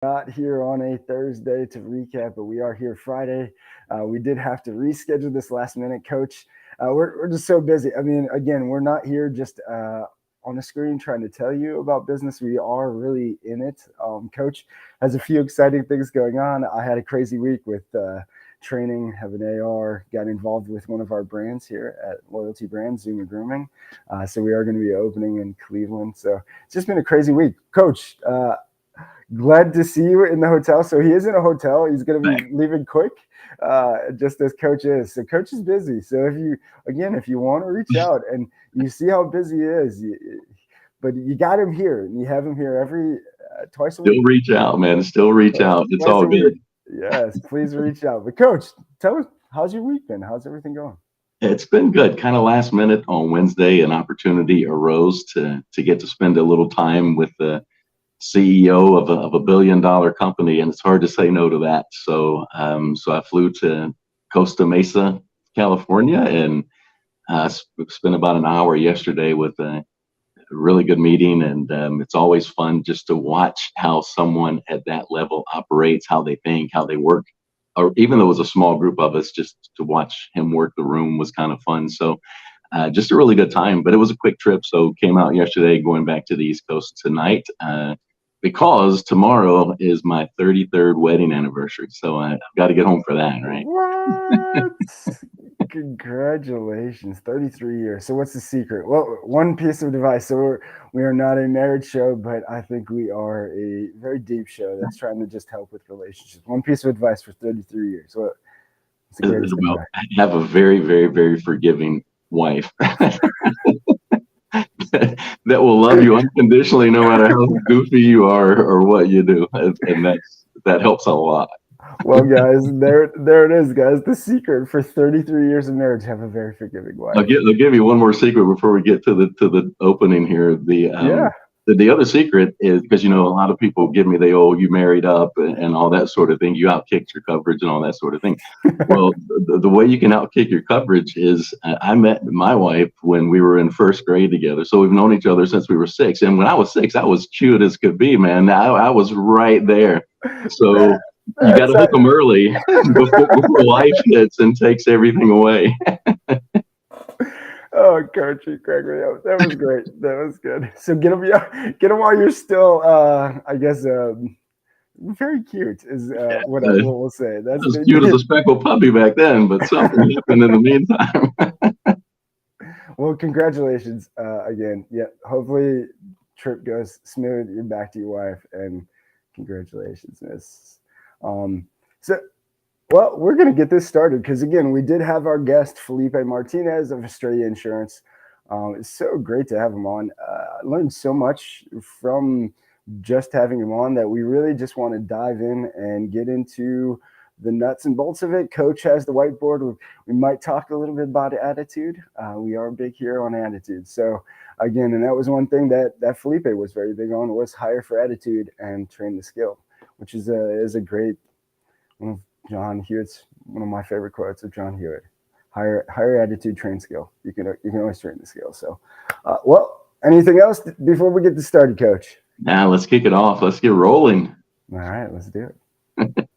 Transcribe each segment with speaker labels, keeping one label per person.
Speaker 1: Not here on a Thursday to recap, but we are here Friday. We did have to reschedule this last minute, Coach. We're just so busy. I mean, again, we're not here just on the screen trying to tell you about business. We are really in it. Coach has a few exciting things going on. I had a crazy week with training, have an AR, got involved with one of our brands here at Loyalty Brands, Zuma Grooming. So we are going to be opening in Cleveland. So it's just been a crazy week. Coach, glad to see you in the hotel. So he is in a hotel. He's going to be leaving quick, just as Coach is. So Coach is busy. So if you want to reach out and you see how busy he is, but you got him here, and you have him here every twice a week.
Speaker 2: Still reach out, man. Still reach out. It's all good.
Speaker 1: Yes, please reach out. But Coach, tell us, how's your week been? How's everything going?
Speaker 2: It's been good. Kind of last minute on Wednesday, an opportunity arose to get to spend a little time with the CEO of a $1 billion company, and it's hard to say no to that. So I flew to Costa Mesa, California, and spent about an hour yesterday with a really good meeting. And it's always fun just to watch how someone at that level operates, how they think, how they work. Or even though it was a small group of us, just to watch him work the room was kind of fun. So just a really good time, but it was a quick trip. So came out yesterday, going back to the East Coast tonight. Because tomorrow is my 33rd wedding anniversary. So I've got to get home for that, right?
Speaker 1: What? Congratulations, 33 years. So what's the secret? Well, one piece of advice. So we are not a marriage show, but I think we are a very deep show that's trying to just help with relationships. One piece of advice for 33 years. What's the greatest advice?
Speaker 2: I have a very, very, very forgiving wife. That will love you unconditionally, no matter how goofy you are or what you do, and that helps a lot.
Speaker 1: Well, guys, there it is, guys. The secret for 33 years of marriage: have a very forgiving wife.
Speaker 2: I'll give you one more secret before we get to the opening here. The other secret is because a lot of people give me you married up and all that sort of thing. You outkicked your coverage and all that sort of thing. Well, the way you can outkick your coverage is I met my wife when we were in first grade together. So we've known each other since we were 6. And when I was 6, I was cute as could be, man. I was right there. So you got to hook them early before life hits and takes everything away.
Speaker 1: Oh, Coach, Gregory, that was great. That was good. So get them while you're still, I guess, very cute is what we'll say. That's
Speaker 2: as cute as a speckled puppy back then, but something happened in the meantime.
Speaker 1: Well, congratulations again. Yeah, hopefully trip goes smooth. You're back to your wife, and congratulations, Miss. Well, we're going to get this started because, again, we did have our guest, Felipe Martinez of Estrella Insurance. It's so great to have him on. I learned so much from just having him on that we really just want to dive in and get into the nuts and bolts of it. Coach has the whiteboard. We might talk a little bit about attitude. We are big here on attitude. So, again, and that was one thing that Felipe was very big on, was hire for attitude and train the skill, which is a great one of John Hewitt's, one of my favorite quotes of John Hewitt. Higher attitude, train skill. You can always train the skill. So, well, anything else before we get this started, Coach?
Speaker 2: Now let's kick it off. Let's get rolling.
Speaker 1: All right, let's do it.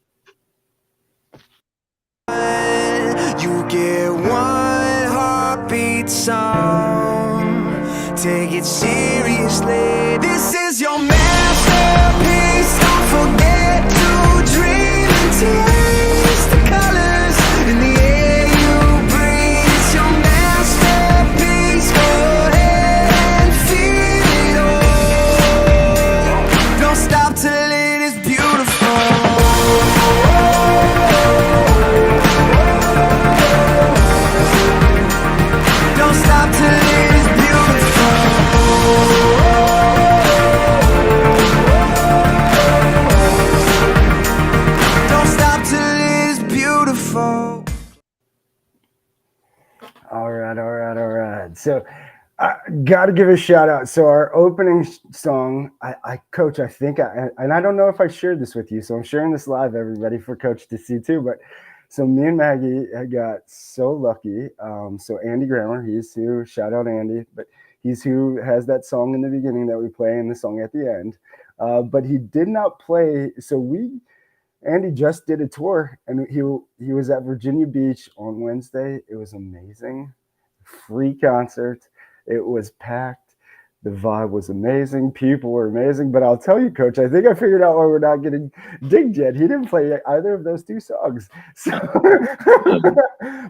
Speaker 3: You get one heartbeat song. Take it seriously. This is your masterpiece. Don't forget to dream and taste the colors in the air you breathe. It's your masterpiece. Go ahead and feel it all. Don't stop till it is beautiful. Don't stop till it is beautiful. Don't stop till it is beautiful.
Speaker 1: All right. So I got to give a shout out. So our opening song, Coach, I think, and I don't know if I shared this with you, so I'm sharing this live, everybody, for Coach to see too. But so me and Maggie got so lucky. So Andy Grammer, he's who, shout out Andy, but he's who has that song in the beginning that we play and the song at the end. but he did not play. So Andy just did a tour, and he was at Virginia Beach on Wednesday. It was amazing, free concert. It was packed. The vibe was amazing. People were amazing. But I'll tell you, Coach, I think I figured out why we're not getting digged yet. He didn't play either of those two songs. So,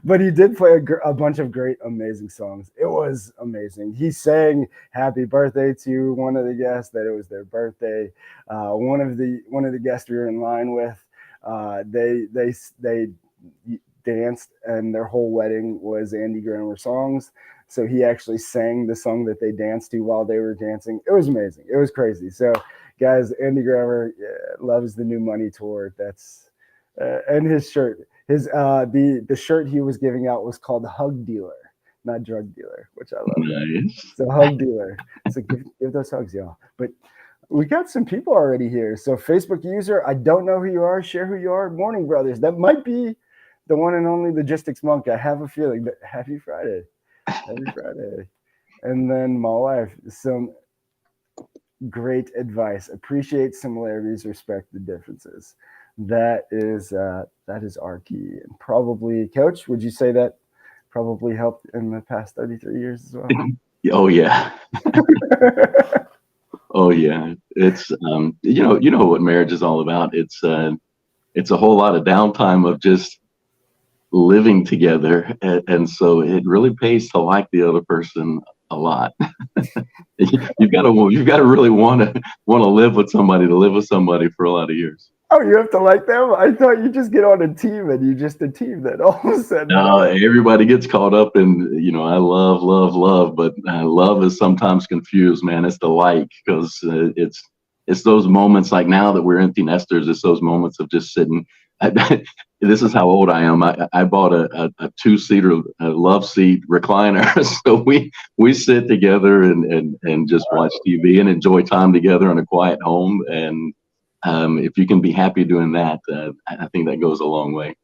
Speaker 1: but he did play a bunch of great, amazing songs. It was amazing. He sang "Happy Birthday" to one of the guests, that it was their birthday. One of the guests we were in line with, they danced, and their whole wedding was Andy Grammer songs. So he actually sang the song that they danced to while they were dancing. It was amazing. It was crazy. So, guys, Andy Grammer loves the New Money tour. That's and his shirt. The shirt he was giving out was called Hug Dealer, not Drug Dealer, which I love.
Speaker 2: Nice.
Speaker 1: So Hug Dealer. So give those hugs, y'all. But we got some people already here. So Facebook user, I don't know who you are. Share who you are. Morning, brothers. That might be the one and only Logistics Monk. I have a feeling. But happy Friday. Happy Friday. And then my wife, some great advice. Appreciate similarities, respect the differences. That is our key. And probably, Coach, would you say that probably helped in the past 33 years as well?
Speaker 2: Oh yeah. Oh yeah. It's you know what marriage is all about. It's a whole lot of downtime of just living together, and so it really pays to like the other person a lot. You've got to really want to live with somebody, for a lot of years.
Speaker 1: Oh, you have to like them? I thought you just get on a team and you're just a team that all of a sudden.
Speaker 2: No, everybody gets caught up in, I love, but love is sometimes confused, man. It's the like, because it's those moments like now that we're empty nesters. It's those moments of just sitting. This is how old I am. I bought a two-seater love seat recliner, so we sit together and just watch TV and enjoy time together in a quiet home. And if you can be happy doing that, I think that goes a long way.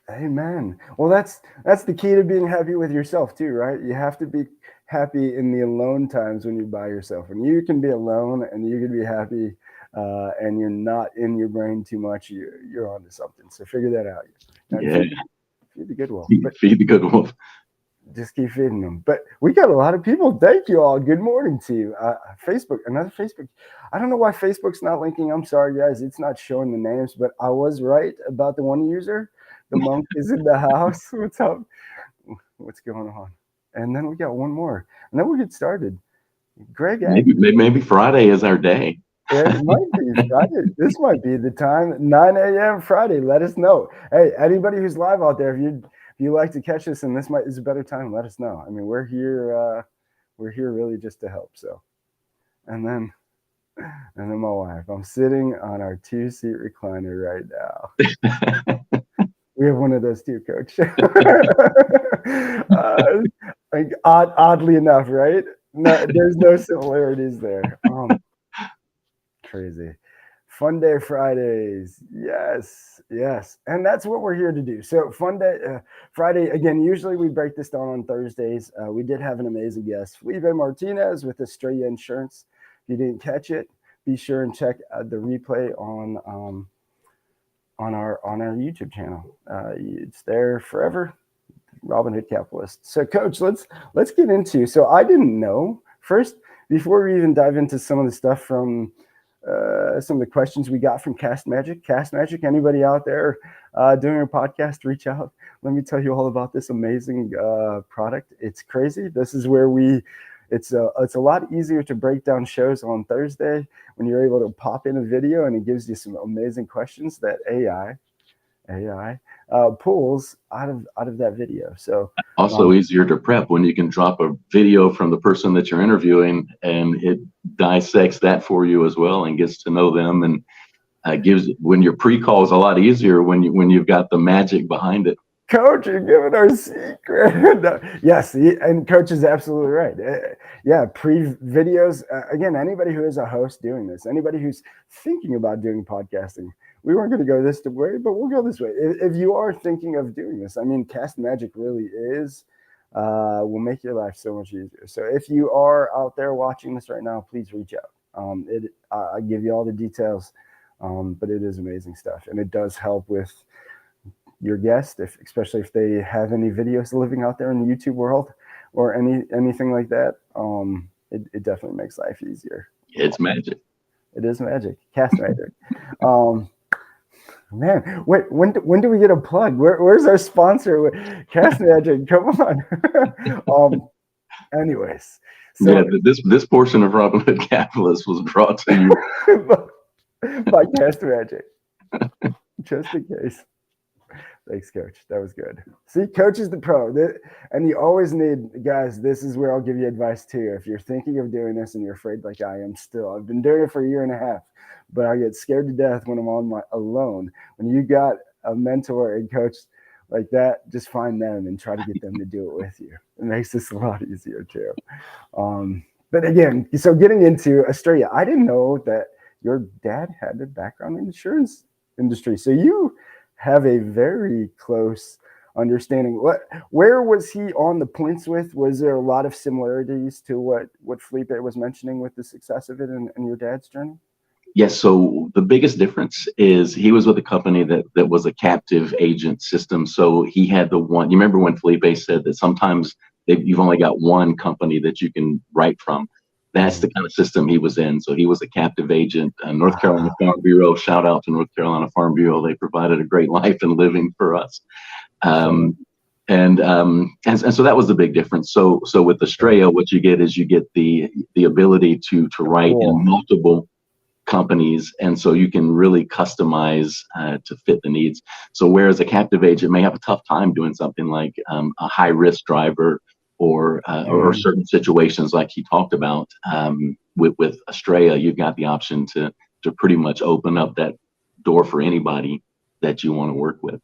Speaker 1: Amen. Well, that's the key to being happy with yourself too, right? You have to be happy in the alone times when you're by yourself, and you can be alone and you can be happy. And you're not in your brain too much, you're onto something. So figure that out.
Speaker 2: Yeah.
Speaker 1: Feed the good wolf.
Speaker 2: Feed the good wolf.
Speaker 1: Just keep feeding them. But we got a lot of people. Thank you all. Good morning to you. Another Facebook. I don't know why Facebook's not linking. I'm sorry, guys. It's not showing the names, but I was right about the one user. The monk is in the house. What's up? What's going on? And then we got one more. And then we'll get started. Greg.
Speaker 2: Maybe Friday is our day.
Speaker 1: It might be Friday. This might be the time. 9 a.m. Friday. Let us know. Hey, anybody who's live out there, if you like to catch us and this is a better time, let us know. I mean, we're here really just to help. So, and then my wife. I'm sitting on our 2-seat recliner right now. We have one of those too, Coach. Oddly enough, right? No, there's no similarities there. Crazy. Fun Day Fridays. Yes. And that's what we're here to do. So Fun Day Friday, again, usually we break this down on Thursdays. We did have an amazing guest, Felipe Martinez with Estrella Insurance. If you didn't catch it, be sure and check the replay on our YouTube channel. It's there forever. Robinhood Capitalists. So Coach, let's get into, so I didn't know first, before we even dive into some of the stuff from some of the questions we got from Cast Magic, anybody out there doing a podcast, reach out. Let me tell you all about this amazing product. It's crazy. This is where it's a lot easier to break down shows on Thursday when you're able to pop in a video and it gives you some amazing questions that AI pulls out of that video. So
Speaker 2: also easier to prep when you can drop a video from the person that you're interviewing and it dissects that for you as well and gets to know them, and gives, when your pre-call is a lot easier when you've got the magic behind it.
Speaker 1: Coach, you're giving our secret. No, yes, and Coach is absolutely right. Yeah, pre-videos. Again, anybody who is a host doing this, anybody who's thinking about doing podcasting, we weren't going to go this way, but we'll go this way. If you are thinking of doing this, I mean, Cast Magic really will make your life so much easier. So if you are out there watching this right now, please reach out. I give you all the details, but it is amazing stuff, and it does help with your guest, especially if they have any videos living out there in the YouTube world or anything like that. It definitely makes life easier.
Speaker 2: It's magic.
Speaker 1: It is magic, cast magic. Man, wait, when do we get a plug? Where's our sponsor? Cast Magic, come on. Anyways, so
Speaker 2: yeah, this portion of Robinhood Capitalists was brought to you
Speaker 1: by Cast Magic, just in case. Thanks, Coach. That was good. See, Coach is the pro, and you always need, guys. This is where I'll give you advice too. If you're thinking of doing this and you're afraid, like I am still, I've been doing it for a year and a half, but I get scared to death when I'm on my alone. When you got a mentor and coach like that, just find them and try to get them to do it with you. It makes this a lot easier too. But again, so getting into Estrella, I didn't know that your dad had a background in the insurance industry. So you have a very close understanding. Where was he on the points with? Was there a lot of similarities to what Felipe was mentioning with the success of it and your dad's journey?
Speaker 2: Yes. So the biggest difference is he was with a company that was a captive agent system. So he had the one. You remember when Felipe said that sometimes you've only got one company that you can write from. That's the kind of system he was in. So he was a captive agent. North Carolina Farm Bureau, shout out to North Carolina Farm Bureau. They provided a great life and living for us. And so that was the big difference. So with Estrella, what you get is you get the ability to write in multiple companies, and so you can really customize to fit the needs. So whereas a captive agent may have a tough time doing something like a high risk driver or certain situations like he talked about, with Estrella, you've got the option to pretty much open up that door for anybody that you want to work with.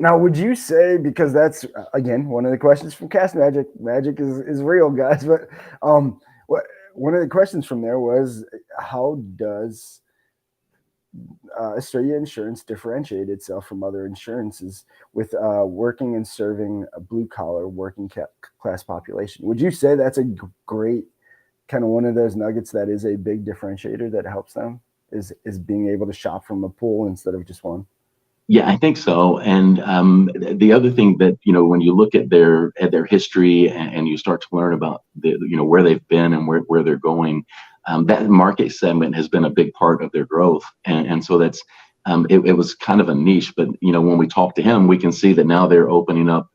Speaker 1: Now, would you say, because that's again one of the questions from Cast Magic. Magic is real, guys. But one of the questions from there was, how does Estrella Insurance differentiate itself from other insurances with working and serving a blue collar working class population? Would you say that's a great kind of one of those nuggets that is a big differentiator that helps them is being able to shop from a pool instead of just one?
Speaker 2: Yeah, I think so. And the other thing that, when you look at their history and you start to learn about where they've been and where they're going, that market segment has been a big part of their growth. And so that's it was kind of a niche. But, when we talk to him, we can see that now they're opening up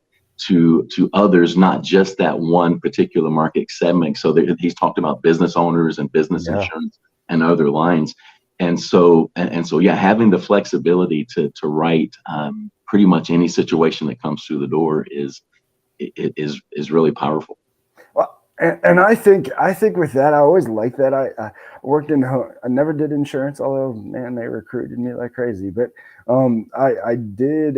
Speaker 2: to others, not just that one particular market segment. So he's talked about business owners and business insurance and other lines. And so, yeah, having the flexibility to write pretty much any situation that comes through the door is really powerful.
Speaker 1: Well, and I think with that, I always like that. I worked I never did insurance, although man, they recruited me like crazy. But I did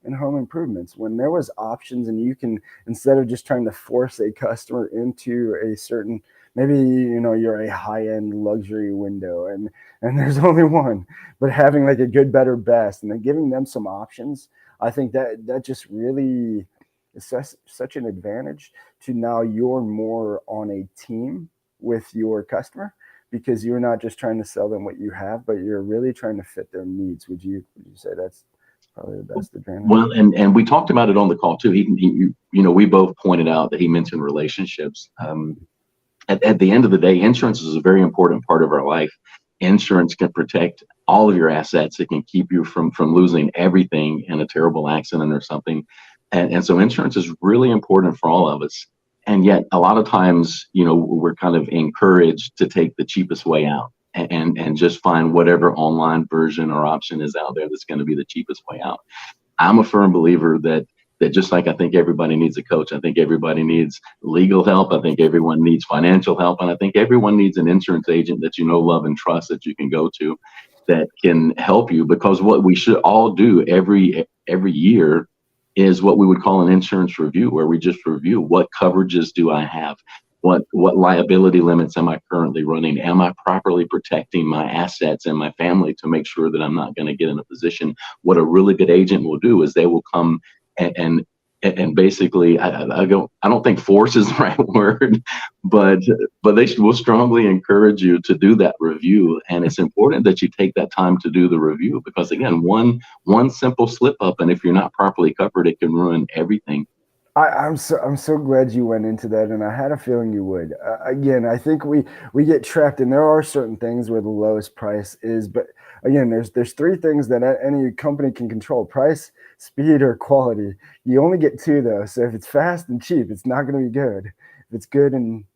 Speaker 1: in home improvements when there was options, and you can, instead of just trying to force a customer into a certain. Maybe, you're a high-end luxury window and there's only one, but having like a good, better, best, and then giving them some options, I think that just really is such an advantage to now you're more on a team with your customer because you're not just trying to sell them what you have, but you're really trying to fit their needs. Would you say that's probably the best advantage?
Speaker 2: Well, and we talked about it on the call too. We both pointed out that he mentioned relationships. At the end of the day, insurance is a very important part of our life. Insurance can protect all of your assets. It can keep you from losing everything in a terrible accident or something. And so insurance is really important for all of us. And yet a lot of times, we're kind of encouraged to take the cheapest way out and just find whatever online version or option is out there that's going to be the cheapest way out. I'm a firm believer that just like I think everybody needs a coach, I think everybody needs legal help. I think everyone needs financial help. And I think everyone needs an insurance agent that love and trust that you can go to that can help you, because what we should all do every year is what we would call an insurance review, where we just review what coverages do I have? What liability limits am I currently running? Am I properly protecting my assets and my family to make sure that I'm not going to get in a position? What a really good agent will do is they will come and and basically, I don't think force is the right word, but will strongly encourage you to do that review. And it's important that you take that time to do the review, because again, one simple slip up, and if you're not properly covered, it can ruin everything.
Speaker 1: I'm so glad you went into that, and I had a feeling you would. Again, I think we get trapped, and there are certain things where the lowest price is, but again, there's three things that any company can control: price, speed, or quality. You only get two though. So if it's fast and cheap, it's not going to be good. If it's good and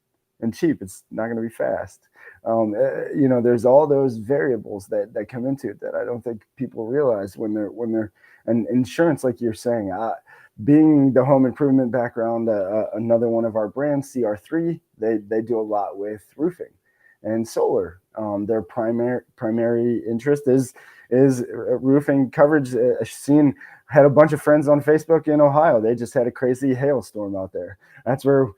Speaker 1: cheap, it's not going to be fast. There's all those variables that come into it that I don't think people realize when they're and insurance, like you're saying. Being the home improvement background, another one of our brands, CR3, they do a lot with roofing and solar. Their primary interest is roofing coverage. Had a bunch of friends on Facebook in Ohio. They just had a crazy hailstorm out there. That's where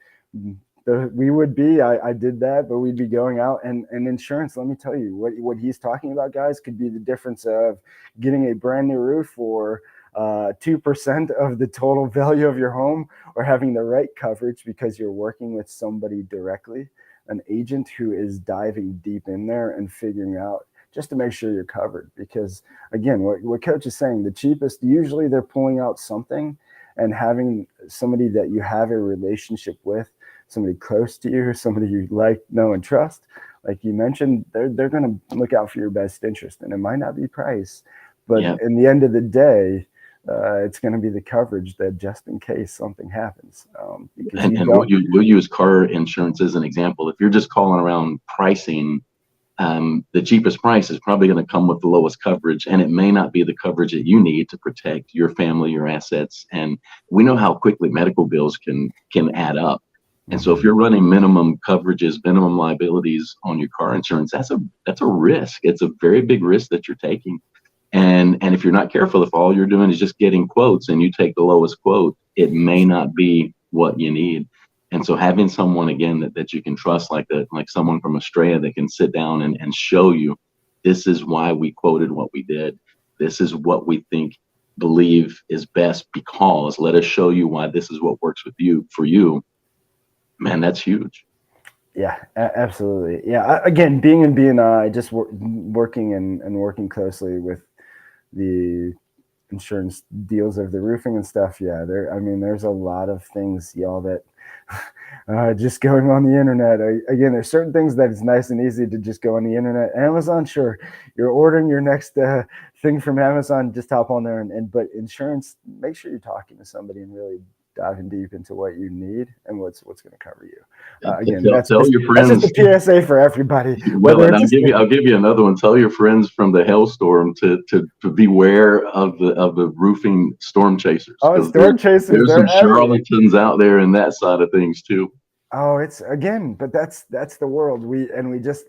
Speaker 1: we would be. I did that, but we'd be going out and insurance. Let me tell you, what he's talking about, guys, could be the difference of getting a brand new roof or 2% of the total value of your home, or having the right coverage because you're working with somebody directly, an agent who is diving deep in there and figuring out just to make sure you're covered. Because again, what Coach is saying, the cheapest, usually they're pulling out something, and having somebody that you have a relationship with, somebody close to you, somebody you like, know, and trust, like you mentioned, they're going to look out for your best interest. And it might not be price, but in the end of the day, it's going to be the coverage that just in case something happens.
Speaker 2: We'll use car insurance as an example. If you're just calling around pricing, the cheapest price is probably going to come with the lowest coverage, and it may not be the coverage that you need to protect your family, your assets. And we know how quickly medical bills can add up. And so if you're running minimum coverages, minimum liabilities on your car insurance, that's a risk. It's a very big risk that you're taking. And if you're not careful, if all you're doing is just getting quotes and you take the lowest quote, it may not be what you need. And so having someone, again, that you can trust, like someone from Estrella, that can sit down and show you, this is why we quoted what we did. This is what we believe is best, because let us show you why this is what works for you. Man, that's huge.
Speaker 1: Yeah, absolutely. Yeah. Again, being in BNI, just working and working closely with the insurance deals of the roofing and stuff. Yeah, there's a lot of things, y'all, that just going on the internet. Again, there's certain things that it's nice and easy to just go on the internet. Amazon, sure, you're ordering your next thing from Amazon, just hop on there. But insurance, make sure you're talking to somebody and really diving deep into what you need and what's going to cover you. Again,
Speaker 2: tell your friends.
Speaker 1: That's just a PSA for everybody.
Speaker 2: Well, and I'll give you another one. Tell your friends from the hailstorm to beware of the roofing storm chasers.
Speaker 1: Oh, storm chasers!
Speaker 2: There's some charlatans out there in that side of things too.
Speaker 1: Oh, it's again, but that's the world. We just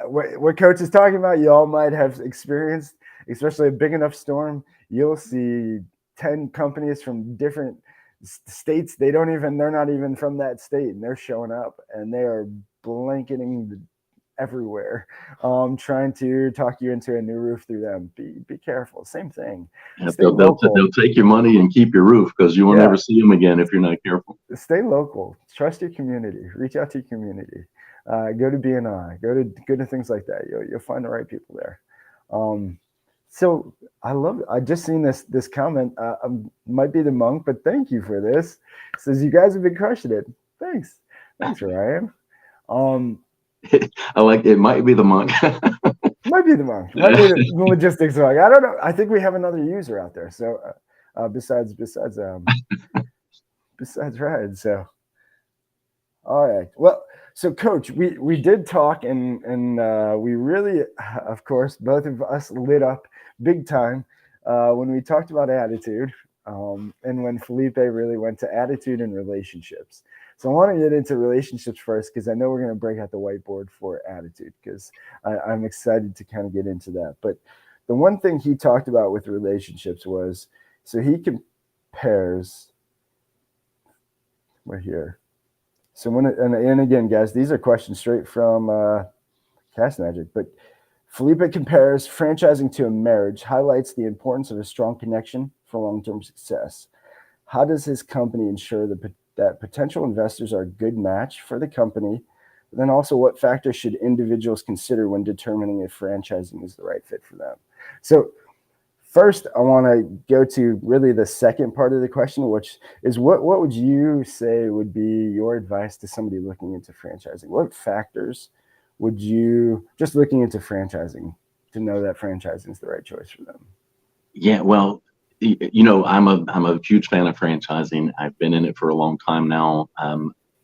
Speaker 1: what Coach is talking about, you all might have experienced, especially a big enough storm. You'll see 10 companies from different states. They're not even from that state, and they're showing up, and they are blanketing everywhere, trying to talk you into a new roof through them. Be careful. Same thing.
Speaker 2: They'll take your money and keep your roof, because you will never see them again if you're not careful.
Speaker 1: Stay local. Trust your community. Reach out to your community. Go to BNI. Go to things like that. You'll find the right people there. So I love it. I just seen this comment. Might be the monk, but thank you for this. It says you guys have been crushing it. Thanks, Ryan.
Speaker 2: I like it. Might be the monk.
Speaker 1: Might be the monk. Might be the logistics monk. I don't know. I think we have another user out there. So besides Ryan. So all right. Well. So, Coach, we did talk, and we really, of course, both of us lit up big time when we talked about attitude, and when Felipe really went to attitude and relationships. So I want to get into relationships first, because I know we're going to break out the whiteboard for attitude, because I'm excited to kind of get into that. But the one thing he talked about with relationships was, so he compares, we're here. So and again, guys, these are questions straight from Cast Magic. But Felipe compares franchising to a marriage, highlights the importance of a strong connection for long-term success. how does his company ensure that potential investors are a good match for the company? But then also, what factors should individuals consider when determining if franchising is the right fit for them? So first, I want to go to really the second part of the question, which is what would you say would be your advice to somebody looking into franchising? What factors would you, just looking into franchising, to know that franchising is the right choice for them?
Speaker 2: Yeah, well, I'm a huge fan of franchising. I've been in it for a long time now.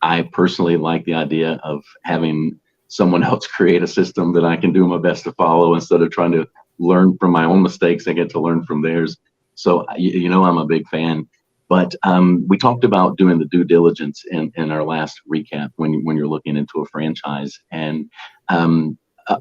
Speaker 2: I personally like the idea of having someone else create a system that I can do my best to follow instead of trying to learn from my own mistakes. I get to learn from theirs. So, I'm a big fan. But we talked about doing the due diligence in our last recap when you're looking into a franchise. And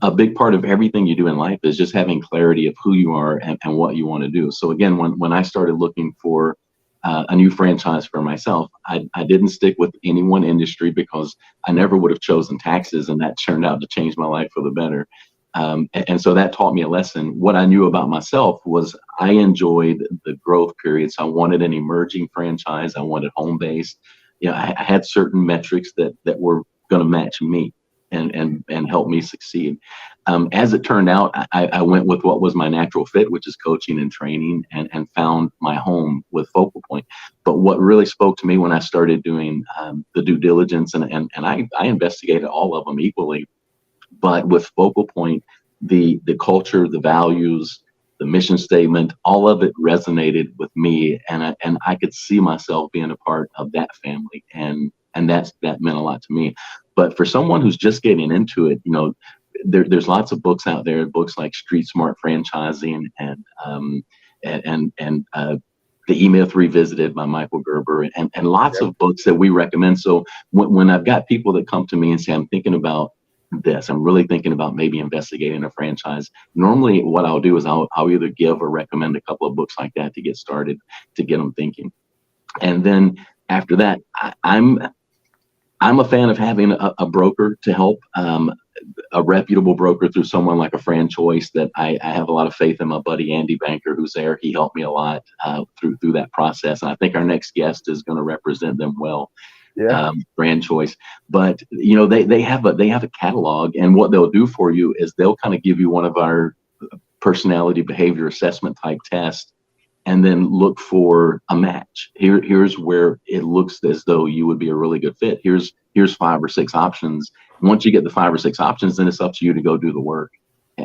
Speaker 2: a big part of everything you do in life is just having clarity of who you are and what you want to do. So again, when I started looking for a new franchise for myself, I didn't stick with any one industry because I never would have chosen taxes, and that turned out to change my life for the better. And so that taught me a lesson. What I knew about myself was I enjoyed the growth period. So I wanted an emerging franchise. I wanted home based. I had certain metrics that were going to match me and help me succeed. As it turned out, I went with what was my natural fit, which is coaching and training, and found my home with Focal Point. But what really spoke to me when I started doing the due diligence, and I investigated all of them equally, but with Focal Point, the culture, the values, the mission statement, all of it resonated with me, and I could see myself being a part of that family, and that meant a lot to me. But for someone who's just getting into it, there's lots of books out there, books like Street Smart Franchising and The E-Myth Revisited by Michael Gerber, and lots of books that we recommend. So when I've got people that come to me and say, I'm thinking about this, I'm really thinking about maybe investigating a franchise, normally what I'll do is I'll either give or recommend a couple of books like that to get started, to get them thinking. And then after that, I'm a fan of having a broker to help, a reputable broker through someone like a FranChoice that I have a lot of faith in. My buddy Andy Banker, who's there, he helped me a lot through that process. And I think our next guest is going to represent them well.
Speaker 1: Yeah.
Speaker 2: FranChoice, but they have a catalog, and what they'll do for you is they'll kind of give you one of our personality behavior assessment type tests, and then look for a match. Here's where it looks as though you would be a really good fit. Here's 5 or 6 options. Once you get the 5 or 6 options, then it's up to you to go do the work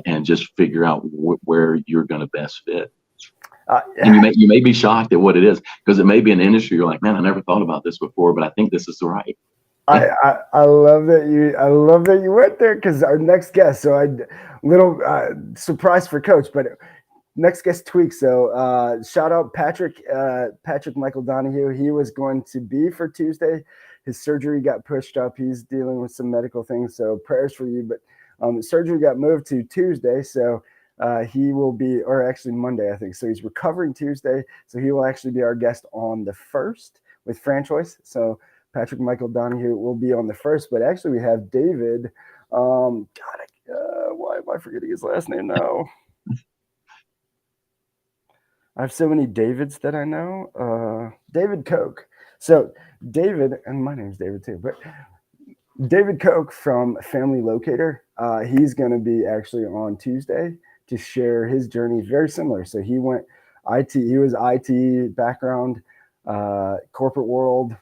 Speaker 2: and just figure out where you're going to best fit. And you may be shocked at what it is, because it may be an industry you're like, man, I never thought about this before, but I think this is the right.
Speaker 1: I love that you went there, because our next guest. So little surprise for Coach, but next guest tweak. So shout out Patrick Michael Donahue. He was going to be for Tuesday. His surgery got pushed up. He's dealing with some medical things, so prayers for you. But surgery got moved to Tuesday, so he will be, or actually Monday, I think. So he's recovering Tuesday. So he will actually be our guest on the 1st with FranChoice. So Patrick Michael Donahue will be on the 1st, but actually we have David. Why am I forgetting his last name now? I have so many Davids that I know. David Koch. So David, and my name's David too, but David Koch from Family Locator. He's going to be actually on Tuesday to share his journey. Very similar. So he went IT. He was IT background, corporate world,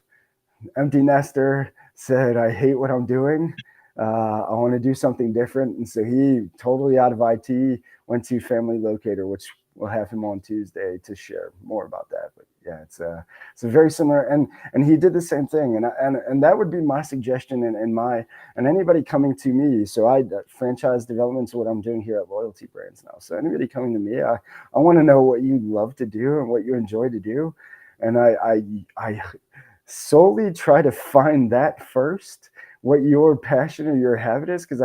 Speaker 1: empty nester. Said, I hate what I'm doing. I want to do something different. And so he totally out of IT went to Family Locator, which we'll have him on Tuesday to share more about that. But yeah, it's very similar, and he did the same thing, and that would be my suggestion, and anybody coming to me. So franchise development is what I'm doing here at Loyalty Brands now. So anybody coming to me, I want to know what you love to do and what you enjoy to do, and I solely try to find that first, what your passion or your habit is, because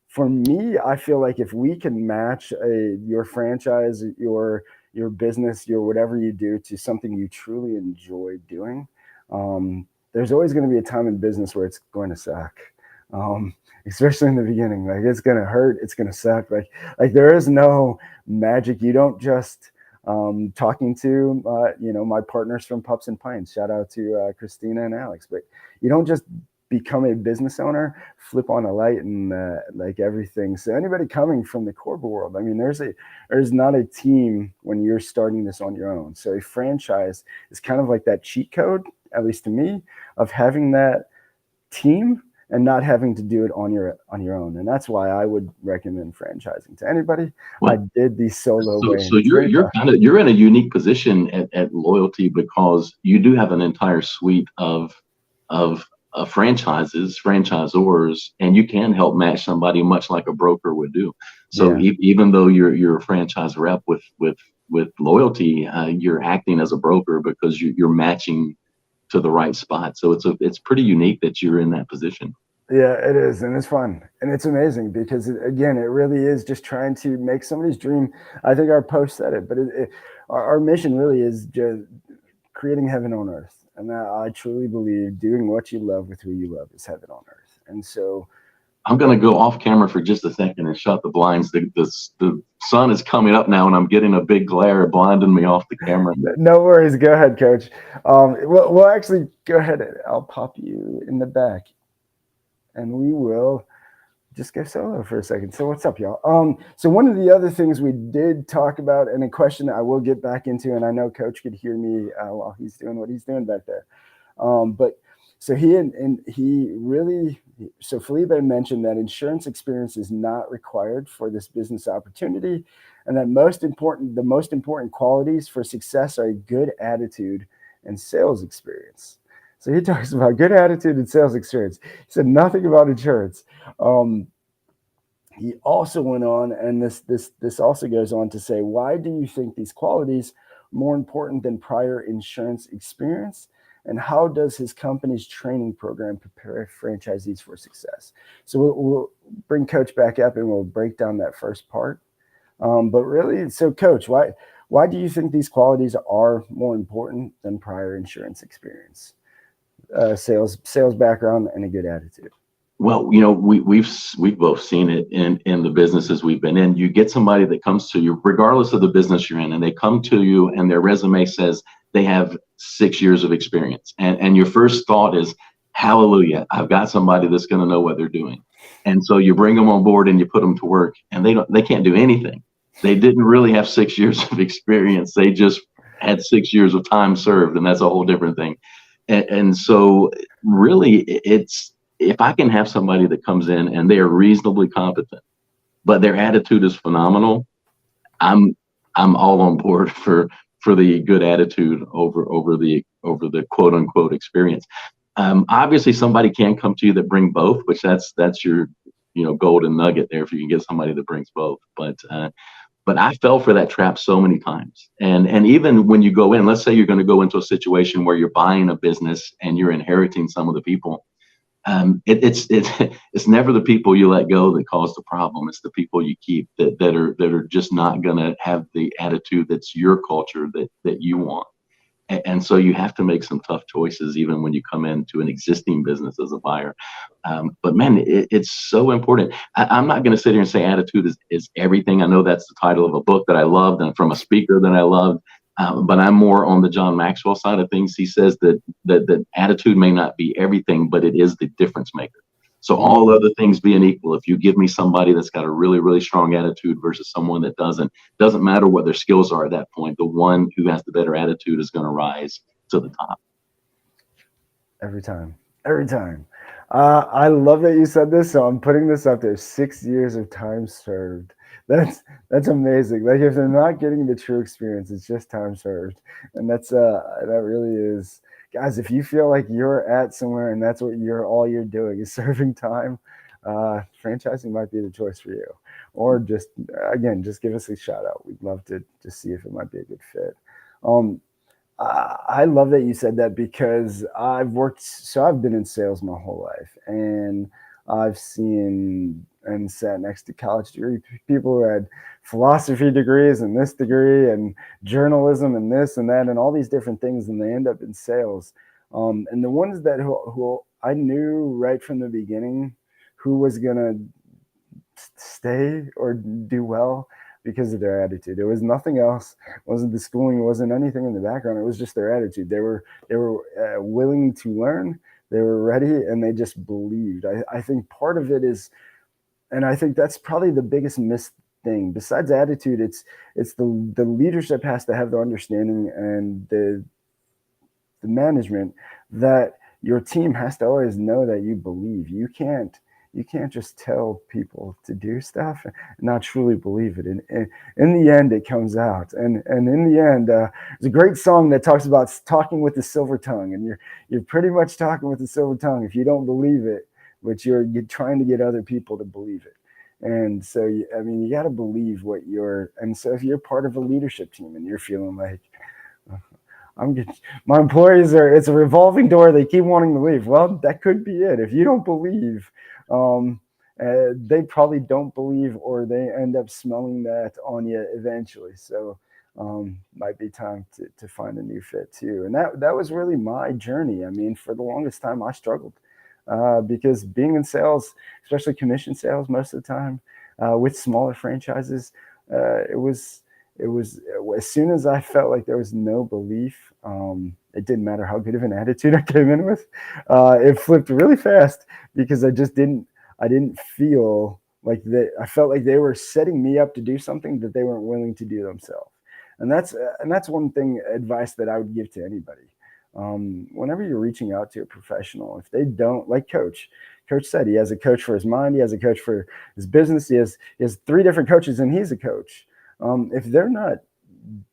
Speaker 1: for me, I feel like if we can match your franchise, your business, your whatever you do to something you truly enjoy doing, there's always going to be a time in business where it's going to suck, especially in the beginning. Like, it's going to hurt, it's going to suck. Like there is no magic. You don't just talking to, my partners from Pups and Pints. Shout out to Christina and Alex. But you don't just become a business owner, flip on a light and like everything. So anybody coming from the corporate world, I mean, there's not a team when you're starting this on your own. So a franchise is kind of like that cheat code, at least to me, of having that team and not having to do it on your own. And that's why I would recommend franchising to anybody.
Speaker 2: Well,
Speaker 1: I did the solo way.
Speaker 2: so you're in a unique position at Loyalty, because you do have an entire suite of franchises, franchisors, and you can help match somebody much like a broker would do. So even though you're a franchise rep with Loyalty, you're acting as a broker because you're matching to the right spot. So it's pretty unique that you're in that position.
Speaker 1: Yeah, it is. And it's fun. And it's amazing because, again, it really is just trying to make somebody's dream. I think our post said it, but our mission really is just creating heaven on earth. And I truly believe doing what you love with who you love is heaven on earth. And so
Speaker 2: I'm going to go off camera for just a second and shut the blinds. The sun is coming up now, and I'm getting a big glare blinding me off the camera.
Speaker 1: No worries. Go ahead, Coach. We'll actually go ahead. I'll pop you in the back, and we will just go solo for a second. So what's up, y'all? So one of the other things we did talk about, and a question that I will get back into, and I know Coach could hear me while he's doing what he's doing back there. But so so Felipe mentioned that insurance experience is not required for this business opportunity, and that the most important qualities for success are a good attitude and sales experience. So he talks about good attitude and sales experience. He said nothing about insurance. He also went on, and this also goes on to say, why do you think these qualities are more important than prior insurance experience? And how does his company's training program prepare franchisees for success? So we'll bring Coach back up and we'll break down that first part. But really, so Coach, why do you think these qualities are more important than prior insurance experience? Sales background and a good attitude.
Speaker 2: Well, we've both seen it in the businesses we've been in. You get somebody that comes to you, regardless of the business you're in, and they come to you and their resume says they have 6 years of experience. And your first thought is, hallelujah, I've got somebody that's going to know what they're doing. And so you bring them on board and you put them to work, and they can't do anything. They didn't really have 6 years of experience. They just had 6 years of time served, and that's a whole different thing. And so really it's, if I can have somebody that comes in and they are reasonably competent, but their attitude is phenomenal, I'm all on board for the good attitude over the quote unquote experience. Obviously somebody can come to you that bring both, which that's your golden nugget there if you can get somebody that brings both. But I fell for that trap so many times. And even when you go in, let's say you're going to go into a situation where you're buying a business and you're inheriting some of the people. It's never the people you let go that cause the problem. It's the people you keep that are just not going to have the attitude that's your culture that you want. And so you have to make some tough choices even when you come into an existing business as a buyer. But man, it's so important. I'm not going to sit here and say attitude is everything. I know that's the title of a book that I loved and from a speaker that I loved. But I'm more on the John Maxwell side of things. He says that attitude may not be everything, but it is the difference maker. So all other things being equal, if you give me somebody that's got a really, really strong attitude versus someone that doesn't matter what their skills are at that point. The one who has the better attitude is going to rise to the top.
Speaker 1: Every time. I love that you said this. So I'm putting this up there. 6 years of time served. That's amazing. Like if they're not getting the true experience, it's just time served. And that really is, guys, if you feel like you're at somewhere and that's what all you're doing is serving time, franchising might be the choice for you. Or just give us a shout out. We'd love to just see if it might be a good fit. I love that you said that because I've been in sales my whole life, and I've seen and sat next to college degree people who had philosophy degrees and this degree and journalism and this and that and all these different things, and they end up in sales. And the ones that who I knew right from the beginning who was gonna stay or do well because of their attitude. It was nothing else. It wasn't the schooling. It wasn't anything in the background. It was just their attitude. They were willing to learn. They were ready, and they just believed. I think part of it is, and I think that's probably the biggest missed thing. Besides attitude, it's the leadership has to have the understanding and the management that your team has to always know that you believe. You can't just tell people to do stuff and not truly believe it. And in the end, it comes out. And in the end, there's a great song that talks about talking with the silver tongue. And you're pretty much talking with the silver tongue if you don't believe it, but you're trying to get other people to believe it. And so, you got to believe what you're. And so if you're part of a leadership team and you're feeling like, my employees it's a revolving door. They keep wanting to leave. Well, that could be it. If you don't believe, they probably don't believe, or they end up smelling that on you eventually. So might be time to find a new fit too. And that was really my journey. For the longest time, I struggled because being in sales, especially commission sales, most of the time with smaller franchises, it was as soon as I felt like there was no belief, it didn't matter how good of an attitude I came in with. It flipped really fast because I didn't feel like I felt like they were setting me up to do something that they weren't willing to do themselves. And that's one thing, advice that I would give to anybody. Whenever you're reaching out to a professional, if they don't, like Coach said, he has a coach for his mind, he has a coach for his business, he has 3 different coaches, and he's a coach. If they're not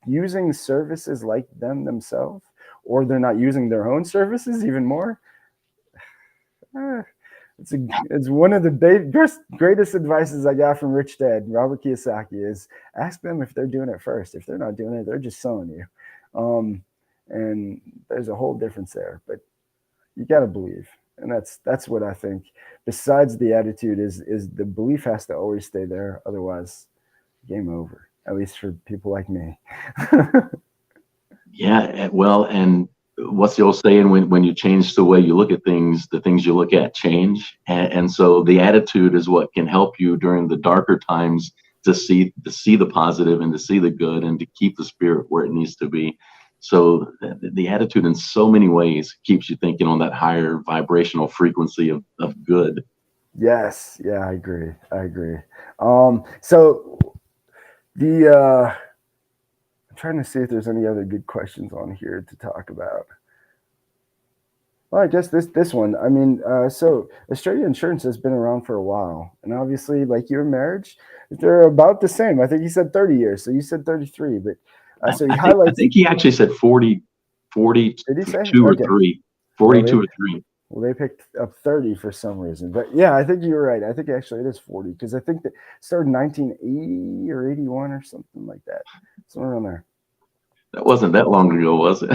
Speaker 1: using services like themselves, or they're not using their own services even more, it's one of the greatest advices I got from Rich Dad, Robert Kiyosaki, is ask them if they're doing it first. If they're not doing it, they're just selling you. And there's a whole difference there, but you got to believe. And that's what I think. Besides the attitude is the belief has to always stay there. Otherwise, game over. At least for people like me.
Speaker 2: Yeah, well, and what's the old saying? When you change the way you look at things, the things you look at change. And so the attitude is what can help you during the darker times to see the positive and to see the good and to keep the spirit where it needs to be. So the attitude in so many ways keeps you thinking on that higher vibrational frequency of good.
Speaker 1: Yes. Yeah, I agree. So I'm trying to see if there's any other good questions on here to talk about. Well, I guess this one. So Estrella Insurance has been around for a while, and obviously, like your marriage, they're about the same. I think he said 30 years, so you said 33. But so he highlights.
Speaker 2: I think he actually said 40, 42 or 3, 42 or 3.
Speaker 1: Well, they picked up 30 for some reason. But yeah, I think you're right. I think actually it is 40 because I think that started in 1980 or 81 or something like that. Somewhere around there.
Speaker 2: That wasn't that long ago, was it?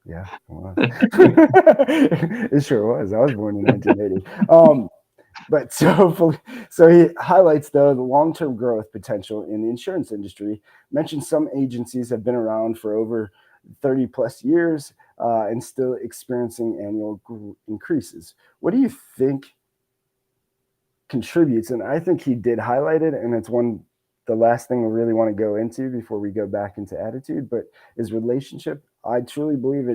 Speaker 1: Yeah, it was. It sure was. I was born in 1980. But so he highlights the long-term growth potential in the insurance industry. Mentioned some agencies have been around for over 30 plus years and still experiencing annual increases. What do you think contributes? And I think he did highlight it, and it's the last thing we really want to go into before we go back into attitude, but is relationship. I truly believe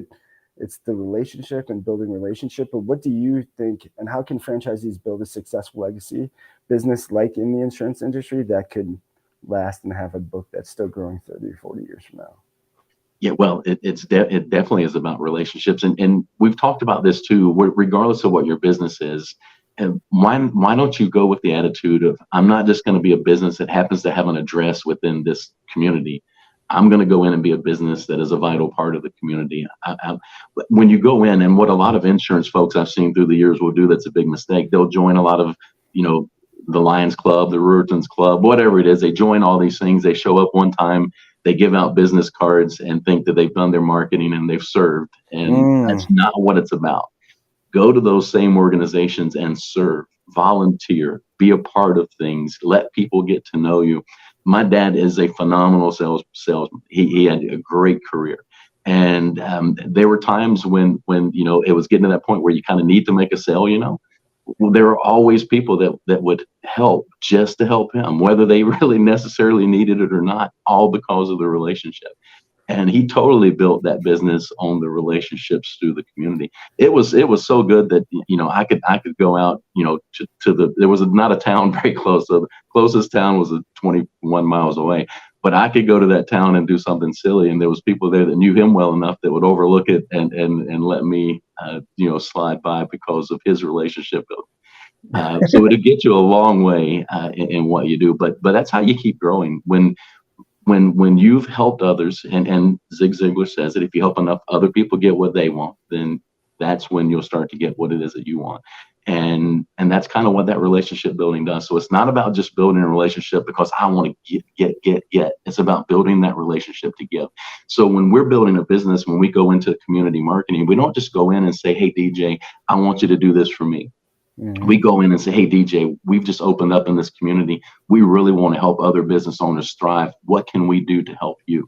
Speaker 1: it's the relationship and building relationship. But what do you think, and how can franchisees build a successful legacy business like in the insurance industry that could last and have a book that's still growing 30 or 40 years from now?
Speaker 2: Yeah, well, it definitely is about relationships. And we've talked about this too, regardless of what your business is. And why don't you go with the attitude of, I'm not just going to be a business that happens to have an address within this community. I'm going to go in and be a business that is a vital part of the community. When you go in, and what a lot of insurance folks I've seen through the years will do, that's a big mistake. They'll join a lot of, the Lions Club, the Ruritan's Club, whatever it is. They join all these things. They show up one time, they give out business cards and think that they've done their marketing and they've served. And that's not what it's about. Go to those same organizations and serve, volunteer, be a part of things, let people get to know you. My dad is a phenomenal salesman. He had a great career. And there were times when it was getting to that point where you kind of need to make a sale, there were always people that would help just to help him, whether they really necessarily needed it or not, all because of the relationship. And he totally built that business on the relationships through the community. It was so good that, I could go out, to there was not a town very close. So the closest town was 21 miles away, but I could go to that town and do something silly, and there was people there that knew him well enough that would overlook it and let me slide by because of his relationship. So it'll get you a long way in what you do, but that's how you keep growing. When you've helped others, and Zig Ziglar says that if you help enough other people get what they want, then that's when you'll start to get what it is that you want. And that's kind of what that relationship building does. So it's not about just building a relationship because I want to get. It's about building that relationship to give. So when we're building a business, when we go into community marketing, we don't just go in and say, hey, DJ, I want you to do this for me.
Speaker 1: Mm-hmm.
Speaker 2: We go in and say, hey, DJ, we've just opened up in this community. We really want to help other business owners thrive. What can we do to help you?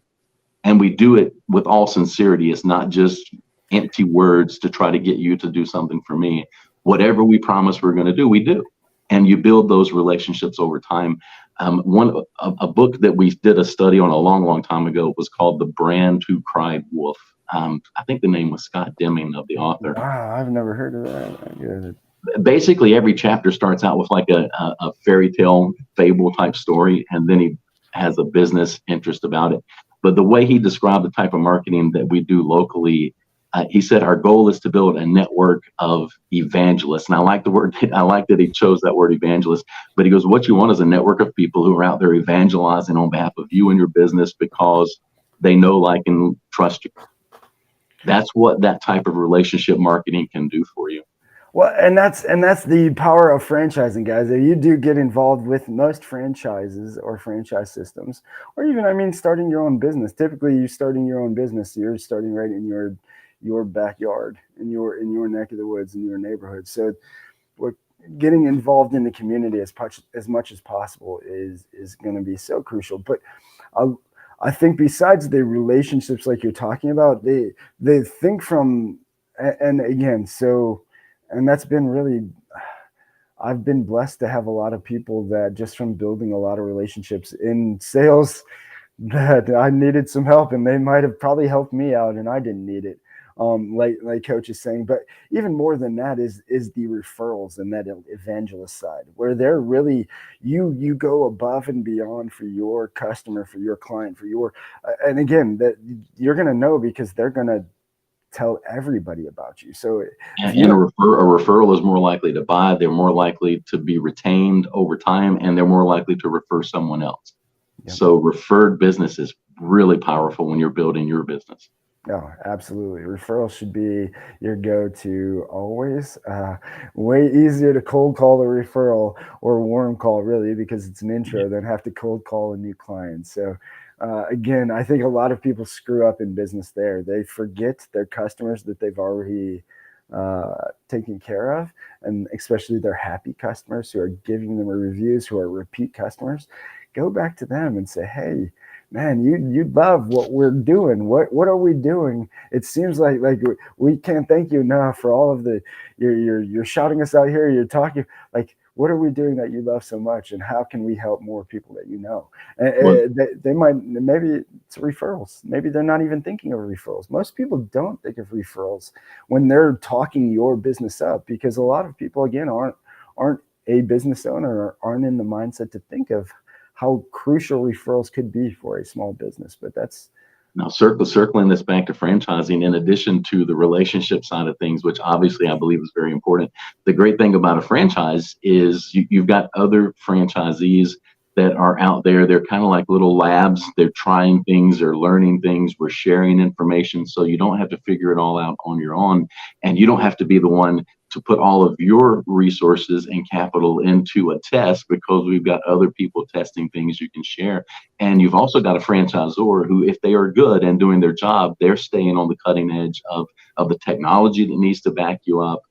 Speaker 2: And we do it with all sincerity. It's not just empty words to try to get you to do something for me. Whatever we promise we're going to do, we do. And you build those relationships over time. A book that we did a study on a long time ago was called The Brand Who Cried Wolf. I think the name was Scott Deming of the author.
Speaker 1: Wow, I've never heard of that.
Speaker 2: Basically, every chapter starts out with like a fairy tale fable type story, and then he has a business interest about it. But the way he described the type of marketing that we do locally, he said our goal is to build a network of evangelists. And I like that he chose that word evangelist. But he goes, what you want is a network of people who are out there evangelizing on behalf of you and your business because they know, like, and trust you. That's what that type of relationship marketing can do for you.
Speaker 1: Well, and that's the power of franchising, guys. If you do get involved with most franchises or franchise systems, or even, starting your own business. Typically, you're starting your own business. You're starting right in your backyard, in your neck of the woods, in your neighborhood. So, what getting involved in the community as much as possible is going to be so crucial. But I think besides the relationships like you're talking about, they think from, and again, so. And that's been really, I've been blessed to have a lot of people that just from building a lot of relationships in sales that I needed some help, and they might have probably helped me out and I didn't need it. Like Coach is saying, but even more than that is the referrals and that evangelist side where they're really, you go above and beyond for your customer, for your client, and again, that you're going to know because they're going to tell everybody about you. So
Speaker 2: and a referral is more likely to buy, they're more likely to be retained over time, and they're more likely to refer someone else. Yep. So referred business is really powerful when you're building your business.
Speaker 1: Oh, absolutely. Referral should be your go-to always. Way easier to cold call a referral or warm call, really, because it's an intro than have to cold call a new client. So again, I think a lot of people screw up in business there. They forget their customers that they've already taken care of, and especially their happy customers who are giving them reviews, who are repeat customers. Go back to them and say, hey, man, you love what we're doing. What are we doing? It seems like we can't thank you enough for all of the you're shouting us out here. You're talking like, what are we doing that you love so much, and how can we help more people that you know? And they might, maybe it's referrals. Maybe they're not even thinking of referrals. Most people don't think of referrals when they're talking your business up, because a lot of people, again, aren't a business owner or aren't in the mindset to think of how crucial referrals could be for a small business. But that's
Speaker 2: now circling this back to franchising, in addition to the relationship side of things, which obviously I believe is very important. The great thing about a franchise is you've got other franchisees that are out there. They're kind of like little labs. They're trying things, they're learning things, we're sharing information. So you don't have to figure it all out on your own, and you don't have to be the one to put all of your resources and capital into a test, because we've got other people testing things you can share. And you've also got a franchisor who, if they are good and doing their job, they're staying on the cutting edge of the technology that needs to back you up,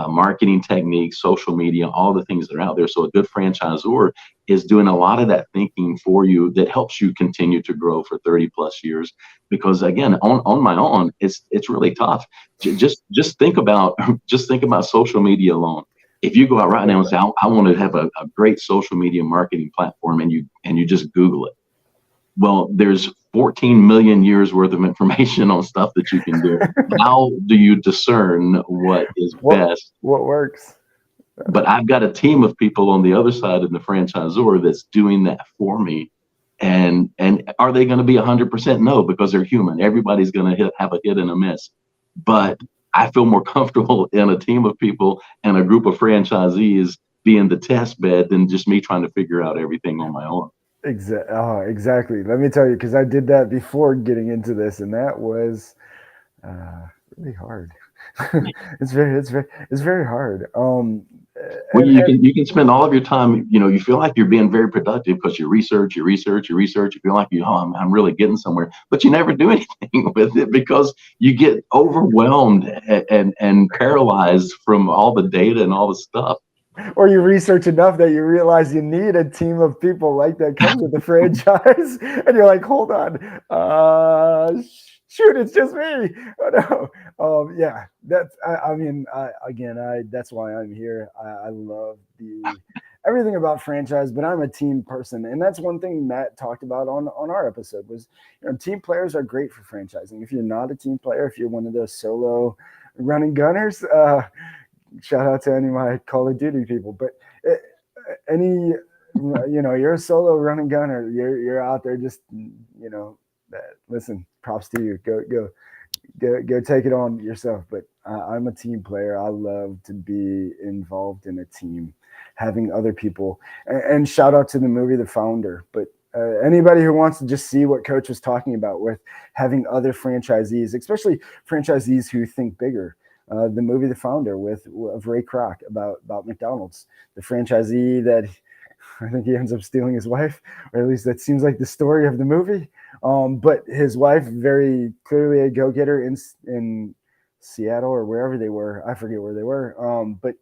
Speaker 2: marketing techniques, social media, all the things that are out there. So a good franchisor is doing a lot of that thinking for you that helps you continue to grow for 30 plus years. Because again, on my own, it's really tough. Just think about social media alone. If you go out right now and say, I want to have a great social media marketing platform, and you just Google it, well, there's 14 million years worth of information on stuff that you can do. How do you discern what is best?
Speaker 1: What works?
Speaker 2: But I've got a team of people on the other side of the franchisor that's doing that for me. And are they going to be 100%? No, because they're human. Everybody's going to have a hit and a miss. But I feel more comfortable in a team of people and a group of franchisees being the test bed than just me trying to figure out everything on my own.
Speaker 1: Exactly. Let me tell you, because I did that before getting into this, and that was really hard. It's very hard.
Speaker 2: Well, you can spend all of your time, you feel like you're being very productive because you research. You feel like I'm really getting somewhere, but you never do anything with it because you get overwhelmed and paralyzed from all the data and all the stuff.
Speaker 1: Or you research enough that you realize you need a team of people like that comes with the franchise, and you're like, hold on, shoot, it's just me. Oh, no. Yeah, that's. That's why I'm here. I love everything about franchise, but I'm a team person, and that's one thing Matt talked about on our episode was, team players are great for franchising. If you're not a team player, if you're one of those solo running gunners, shout out to any of my Call of Duty people, but you're a solo running gunner. You're out there just, listen, props to you. Go take it on yourself. But I'm a team player. I love to be involved in a team, having other people. And shout out to the movie The Founder. But anybody who wants to just see what Coach was talking about with having other franchisees, especially franchisees who think bigger. The movie The Founder of Ray Kroc about McDonald's, the franchisee that I think he ends up stealing his wife, or at least that seems like the story of the movie. But his wife, very clearly a go-getter in Seattle or wherever they were. I forget where they were. But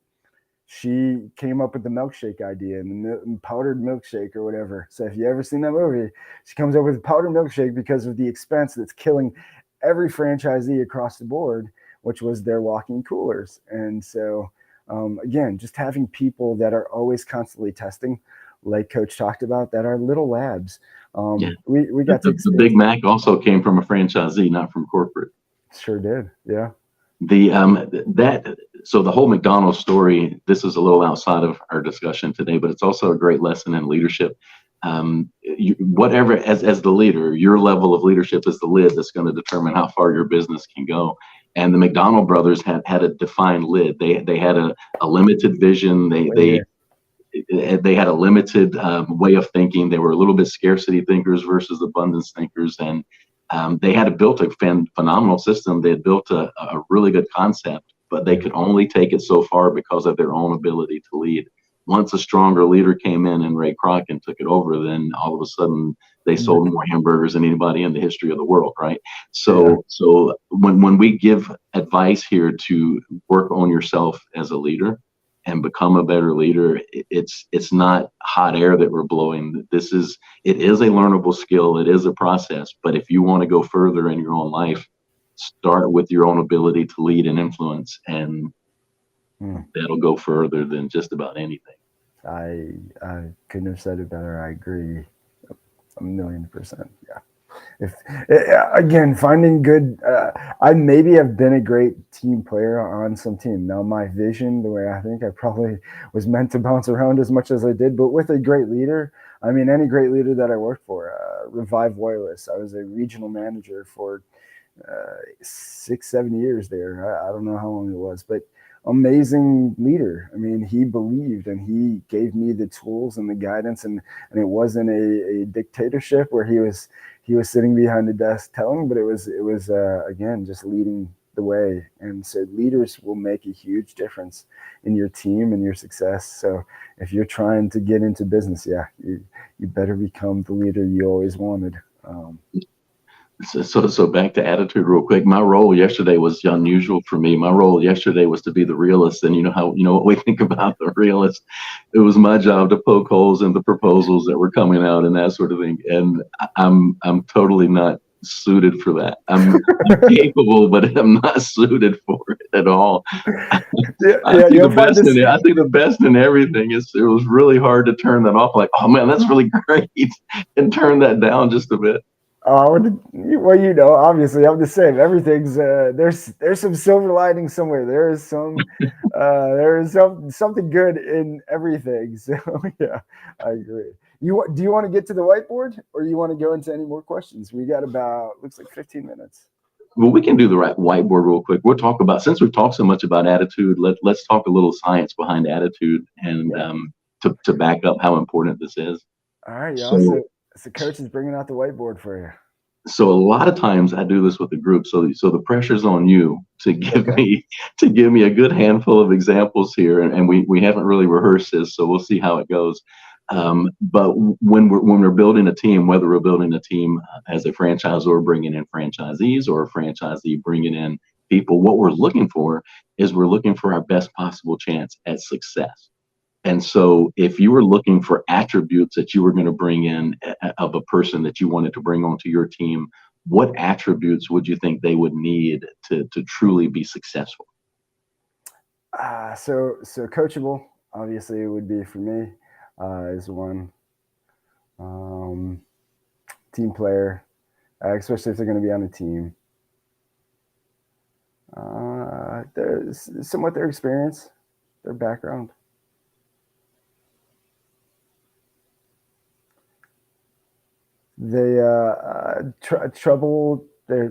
Speaker 1: she came up with the milkshake idea and the powdered milkshake or whatever. So if you ever seen that movie, she comes up with powdered milkshake because of the expense that's killing every franchisee across the board, which was their walk-in coolers. And so, again, just having people that are always constantly testing, like Coach talked about, that are little labs. We got
Speaker 2: the Big Mac also came from a franchisee, not from corporate.
Speaker 1: Sure did, yeah.
Speaker 2: So the whole McDonald's story, this is a little outside of our discussion today, but it's also a great lesson in leadership. Whatever, as the leader, your level of leadership is the lid that's going to determine how far your business can go. And the McDonald brothers had a defined lid. They had a limited vision. They had a limited way of thinking. They were a little bit scarcity thinkers versus abundance thinkers, and they had built a phenomenal system. They had built a really good concept, but they could only take it so far because of their own ability to lead. Once a stronger leader came in and Ray Kroc and took it over, then all of a sudden they sold more hamburgers than anybody in the history of the world, right? So when we give advice here to work on yourself as a leader and become a better leader, it's not hot air that we're blowing. It is a learnable skill. It is a process. But if you want to go further in your own life, start with your own ability to lead and influence, and that'll go further than just about anything.
Speaker 1: I couldn't have said it better. I agree 1,000,000%. Yeah. Again, finding good, I maybe have been a great team player on some team. Now my vision, the way I think I probably was meant to bounce around as much as I did, but with a great leader, I mean, any great leader that I worked for, Revive Wireless, I was a regional manager for 6-7 years there. I don't know how long it was, but amazing leader. I mean, he believed and he gave me the tools and the guidance, and it wasn't a dictatorship where he was sitting behind the desk telling, but it was again, just leading the way. And so leaders will make a huge difference in your team and your success. So if you're trying to get into business, you better become the leader you always wanted.
Speaker 2: So back to attitude real quick. My role yesterday was unusual for me. My role yesterday was to be the realist. And you know what we think about the realist. It was my job to poke holes in the proposals that were coming out and that sort of thing. And I'm totally not suited for that. I'm capable, but I'm not suited for it at all.
Speaker 1: Yeah, you'll find this.
Speaker 2: I think the best in everything is it was really hard to turn that off. Like, oh man, that's really great, and turn that down just a bit.
Speaker 1: Oh, well, obviously, I'm the same. Everything's there's some silver lining somewhere. There is something good in everything. So yeah, I agree. Do you want to get to the whiteboard, or you want to go into any more questions? We got about looks like 15 minutes.
Speaker 2: Well, we can do the right whiteboard real quick. We'll talk about, since we've talked so much about attitude, let's talk a little science behind attitude and to back up how important this is.
Speaker 1: All right, y'all. So coach is bringing out the whiteboard for you.
Speaker 2: So a lot of times I do this with the group. So the pressure's on you to give me a good handful of examples here, and we haven't really rehearsed this, so we'll see how it goes. But when we're building a team, whether we're building a team as a franchisor bringing in franchisees or a franchisee bringing in people, what we're looking for is we're looking for our best possible chance at success. And so if you were looking for attributes that you were going to bring in of a person that you wanted to bring onto your team, what attributes would you think they would need to truly be successful?
Speaker 1: So coachable, obviously, it would be for me. Is one. Team player, especially if they're going to be on a team. There's somewhat their experience, their background. They trouble. They I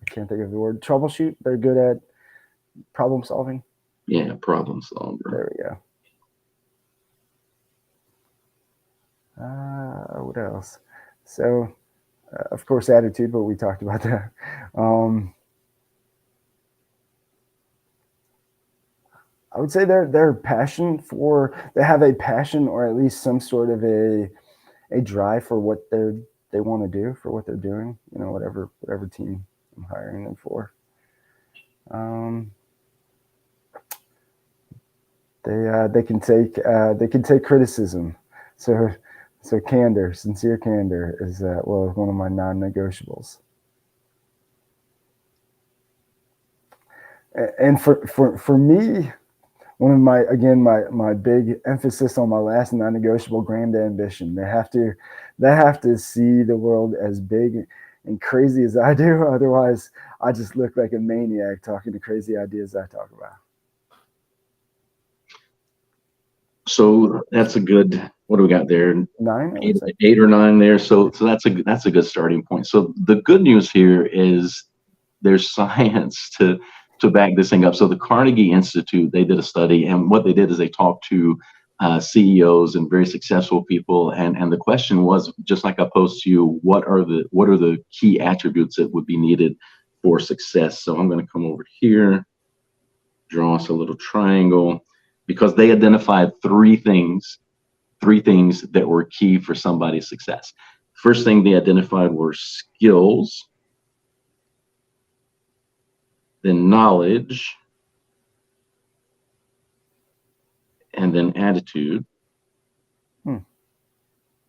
Speaker 1: can't think of the word. Troubleshoot. They're good at problem solving.
Speaker 2: Yeah, problem solver.
Speaker 1: There we go. What else? So, of course, attitude, but we talked about that. I would say their passion they have a passion, or at least some sort of a drive for what they want to do, for what they're doing. Whatever team I'm hiring them for. They can take criticism. So candor, sincere candor is one of my non-negotiables. And for me, one of my big emphasis on my last non-negotiable, grand ambition. They have to see the world as big and crazy as I do. Otherwise, I just look like a maniac talking the crazy ideas I talk about.
Speaker 2: So that's a good. What do we got there?
Speaker 1: 9,
Speaker 2: 8 or 9 there. So that's a good starting point. So the good news here is there's science to back this thing up. So the Carnegie Institute, they did a study, and what they did is they talked to CEOs and very successful people, and the question was, just like I posed to you, what are the key attributes that would be needed for success? So I'm going to come over here, draw us a little triangle, because they identified three things that were key for somebody's success. First thing they identified were skills, then knowledge, and then attitude.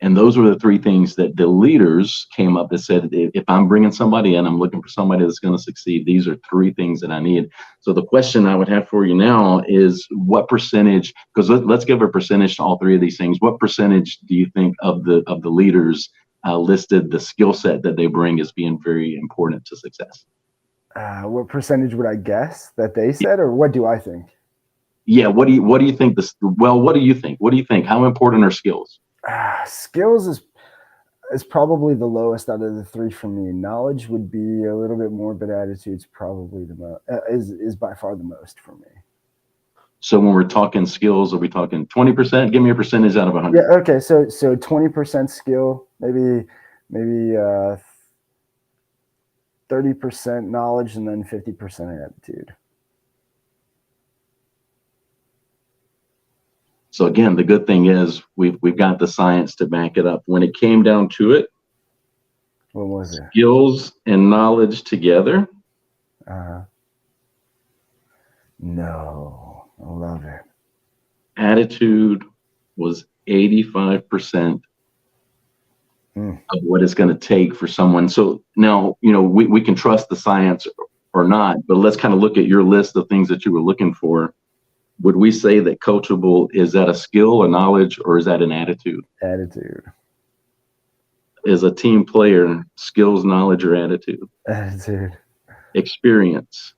Speaker 2: And those were the three things that the leaders came up and said, if I'm bringing somebody in, I'm looking for somebody that's going to succeed. These are three things that I need. So the question I would have for you now is, what percentage, because let's give a percentage to all three of these things. What percentage do you think of the leaders listed the skill set that they bring as being very important to success?
Speaker 1: What percentage would I guess that they said, or what do I think?
Speaker 2: Yeah. What do you think what do you think? What do you think? How important are skills?
Speaker 1: Skills is probably the lowest out of the three for me. Knowledge would be a little bit more, but attitude's probably the most, is by far the most for me.
Speaker 2: So when we're talking skills, are we talking 20%? Give me a percentage out of 100.
Speaker 1: Yeah. Okay. So 20% skill, maybe 30% knowledge, and then 50% attitude.
Speaker 2: So again, the good thing is we've got the science to back it up. When it came down to it,
Speaker 1: what was it?
Speaker 2: Skills and knowledge together.
Speaker 1: No, I love it.
Speaker 2: Attitude was 85% of what it's going to take for someone. So now, we can trust the science or not, but let's kind of look at your list of things that you were looking for. Would we say that coachable, is that a skill, a knowledge, or is that an attitude?
Speaker 1: Attitude.
Speaker 2: Is a team player skills, knowledge, or attitude?
Speaker 1: Attitude.
Speaker 2: Experience.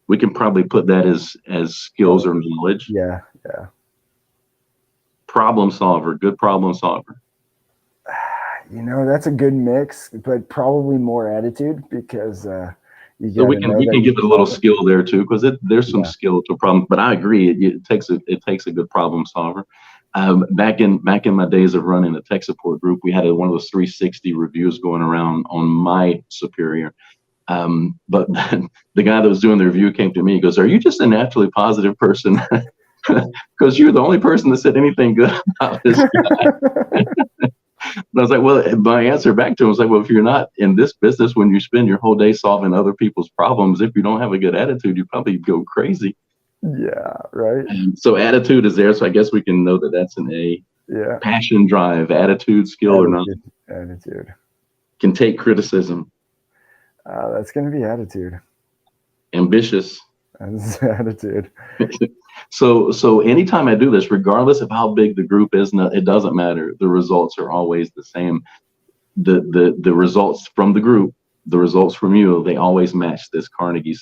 Speaker 2: We can probably put that as skills or knowledge.
Speaker 1: Yeah.
Speaker 2: Problem solver, good problem solver.
Speaker 1: That's a good mix, but probably more attitude, because you
Speaker 2: So we can give it a little skill there too, because there's some skill to a problem. But I agree, it takes a good problem solver. Back in my days of running a tech support group, we had one of those 360 reviews going around on my superior. But the guy that was doing the review came to me. He goes, "Are you just a naturally positive person? Because you're the only person that said anything good about this guy." And I was like, well, my answer back to him was like, well, if you're not in this business, when you spend your whole day solving other people's problems, if you don't have a good attitude, you probably go crazy.
Speaker 1: Yeah, right.
Speaker 2: And so attitude is there. So I guess we can know that that's an A.
Speaker 1: Yeah.
Speaker 2: Passion, drive, attitude, skill, or not.
Speaker 1: Attitude.
Speaker 2: Can take criticism.
Speaker 1: That's going to be attitude.
Speaker 2: Ambitious.
Speaker 1: That's attitude.
Speaker 2: So anytime I do this, regardless of how big the group is, it doesn't matter. The results are always the same. The results from the group, the results from you, they always match this Carnegie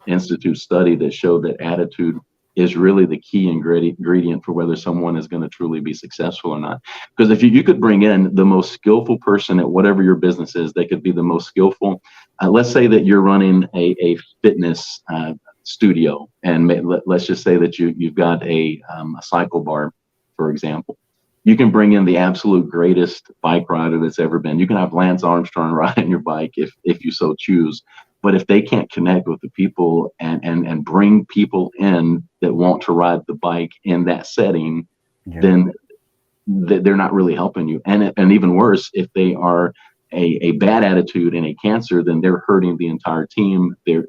Speaker 2: Institute study that showed that attitude is really the key ingredient for whether someone is going to truly be successful or not. Because if you could bring in the most skillful person at whatever your business is, they could be the most skillful. Let's say that you're running a fitness studio, and let's just say that you've got a cycle bar, for example. You can bring in the absolute greatest bike rider that's ever been. You can have Lance Armstrong riding your bike if you so choose. But if they can't connect with the people and bring people in that want to ride the bike in that setting, then they're not really helping you. And even worse, if they are a bad attitude and a cancer, then they're hurting the entire team. They're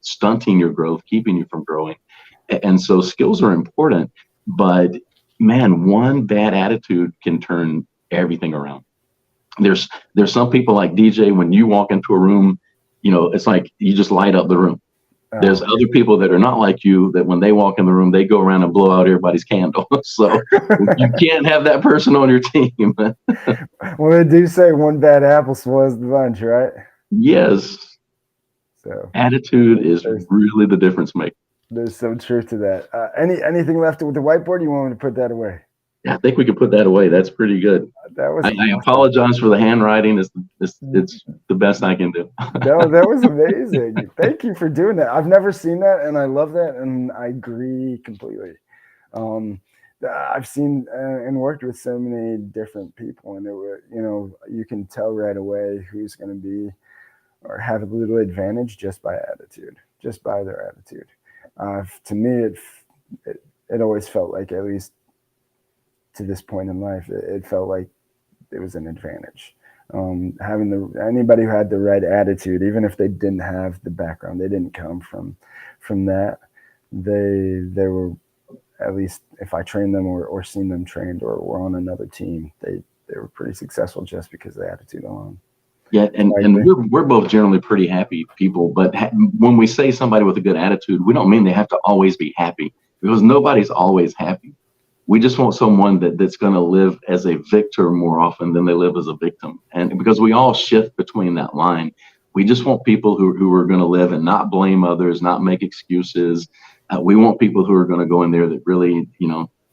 Speaker 2: stunting your growth, keeping you from growing. And so skills are important, but man, one bad attitude can turn everything around. There's some people like DJ, when you walk into a room, it's like you just light up the room. There's other people that are not like you, that when they walk in the room, they go around and blow out everybody's candle. So you can't have that person on your team.
Speaker 1: Well, they do say one bad apple spoils the bunch, right?
Speaker 2: Yes. So attitude is really the difference maker.
Speaker 1: There's some truth to that. Anything left with the whiteboard? You want me to put that away?
Speaker 2: Yeah, I think we could put that away. That's pretty good.
Speaker 1: That was.
Speaker 2: I apologize for the handwriting. It's the best I can do.
Speaker 1: That was amazing. Thank you for doing that. I've never seen that, and I love that, and I agree completely. I've seen and worked with so many different people, and you can tell right away who's going to be or have a little advantage just by attitude, just by their attitude. To me, it always felt like, at least to this point in life, it felt like it was an advantage. Having anybody who had the right attitude, even if they didn't have the background, they didn't come from that, they were, at least if I trained them or seen them trained or were on another team, they were pretty successful just because of the attitude alone.
Speaker 2: Yeah, and we're both generally pretty happy people, but when we say somebody with a good attitude, we don't mean they have to always be happy, because nobody's always happy. We just want someone that's going to live as a victor more often than they live as a victim. And because we all shift between that line, we just want people who are going to live and not blame others, not make excuses. We want people who are going to go in there that really,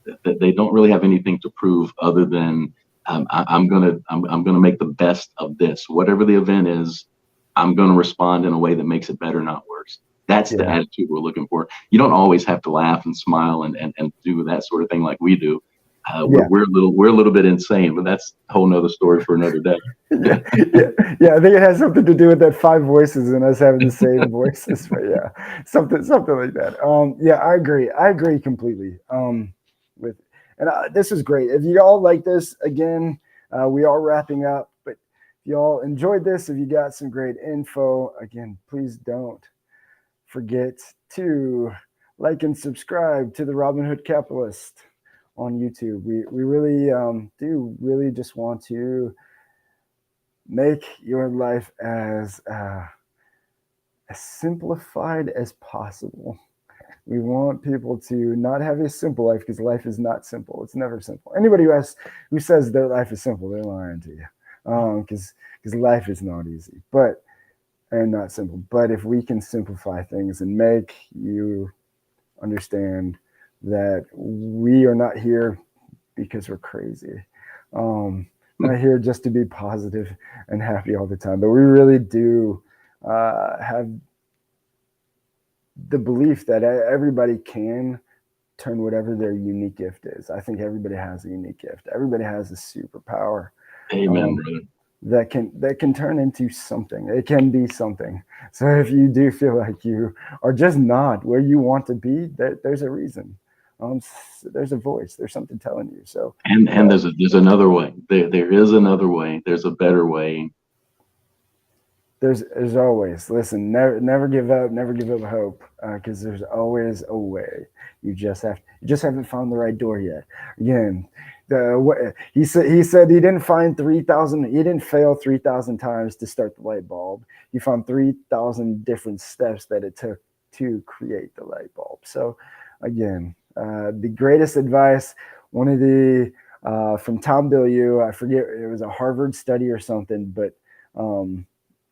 Speaker 2: that they don't really have anything to prove other than I'm gonna make the best of this. Whatever the event is, I'm gonna respond in a way that makes it better, not worse. That's the attitude we're looking for. You don't always have to laugh and smile and do that sort of thing like we do. We're a little bit insane, but that's a whole nother story for another day.
Speaker 1: Yeah, I think it has something to do with that 5 voices and us having the same voices. But yeah, something like that. Yeah, I agree completely. This is great. If you all like this, again, we are wrapping up. But if you all enjoyed this, if you got some great info, again, please don't forget to like and subscribe to the Robinhood Capitalist on YouTube. We really do just want to make your life as simplified as possible. We want people to not have a simple life, because life is not simple. It's never simple. Anybody who says their life is simple, they're lying to you, because life is not easy, and not simple. But if we can simplify things and make you understand that we are not here because we're crazy, not here just to be positive and happy all the time, but we really do have the belief that everybody can turn whatever their unique gift is. I think everybody has a unique gift. Everybody has a superpower.
Speaker 2: Amen, brother.
Speaker 1: That can turn into something. It can be something. So if you do feel like you are just not where you want to be, there's a reason. There's a voice. There's something telling you. So
Speaker 2: and there's another way. There is another way. There's a better way.
Speaker 1: There's always, listen, never give up hope, because there's always a way. You just haven't found the right door yet. Again, he said he didn't find 3,000. He didn't fail 3,000 times to start the light bulb. He found 3,000 different steps that it took to create the light bulb. So, again, the greatest advice, one of the from Tom Bilyeu, I forget, it was a Harvard study or something, but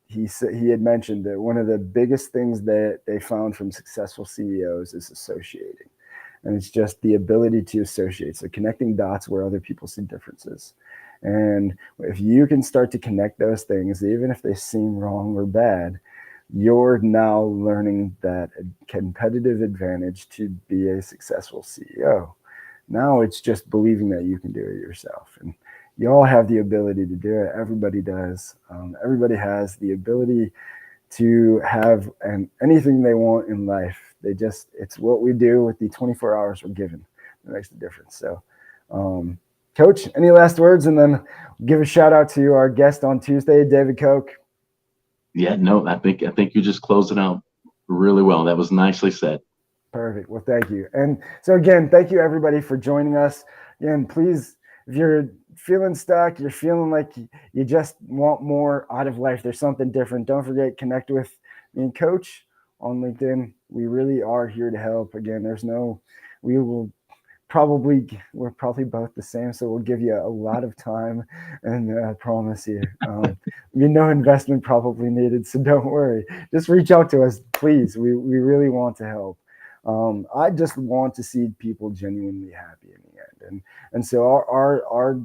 Speaker 1: he had mentioned that one of the biggest things that they found from successful CEOs is associating. And it's just the ability to associate. So connecting dots where other people see differences. And if you can start to connect those things, even if they seem wrong or bad, you're now learning that competitive advantage to be a successful CEO. Now it's just believing that you can do it yourself. And you all have the ability to do it. Everybody does. Everybody has the ability to have anything they want in life. It's what we do with the 24 hours we're given that makes the difference. So, Coach, any last words? And then give a shout out to our guest on Tuesday, David Koch.
Speaker 2: Yeah, no, I think you just closed it out really well. That was nicely said.
Speaker 1: Perfect. Well, thank you. And so again, thank you everybody for joining us. Again, please, if you're feeling stuck, you're feeling like you just want more out of life, there's something different, don't forget, connect with me and Coach on LinkedIn. We really are here to help. Again, we're probably both the same, so we'll give you a lot of time, and I promise you, no investment probably needed, so don't worry. Just reach out to us, please. We really want to help. I just want to see people genuinely happy in the end, and so our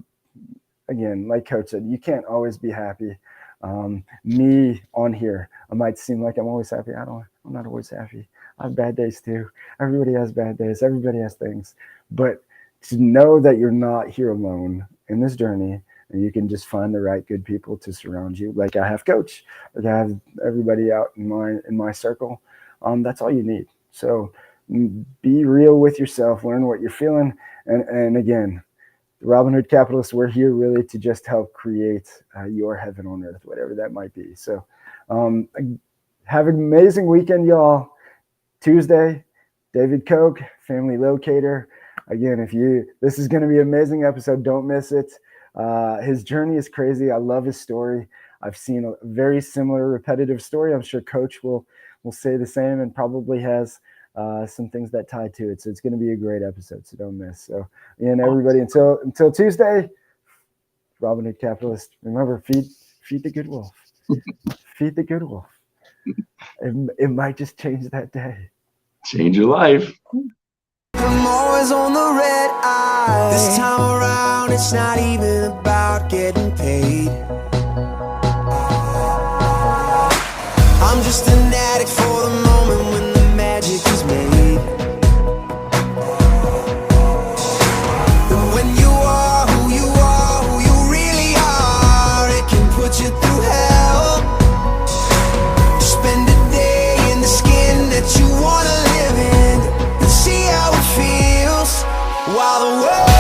Speaker 1: again, like Coach said, you can't always be happy. Me on here, I might seem like I'm always happy. I'm not always happy. I have bad days too. Everybody has bad days. Everybody has things. But to know that you're not here alone in this journey, and you can just find the right good people to surround you. Like I have Coach, like I have everybody out in my circle. That's all you need. So be real with yourself. Learn what you're feeling. And again, the Robinhood Capitalists, we're here really to just help create your heaven on earth, whatever that might be. So have an amazing weekend, y'all. Tuesday, David Koch, Family Locator. Again, this is going to be an amazing episode. Don't miss it. His journey is crazy. I love his story. I've seen a very similar repetitive story. I'm sure Coach will say the same, and probably has some things that tie to it. So it's going to be a great episode. So don't miss. So again, everybody, until Tuesday, Robinhood Capitalist. Remember, feed the good wolf. Feed the good wolf. It might just change that day.
Speaker 2: Change your life.
Speaker 3: I'm always on the red eye. This time around, it's not even about getting paid. I'm just an addict for the moment when the magic is made. And when you are who you really are, it can put you through hell. Spend a day in the skin that you wanna live in, and see how it feels while the world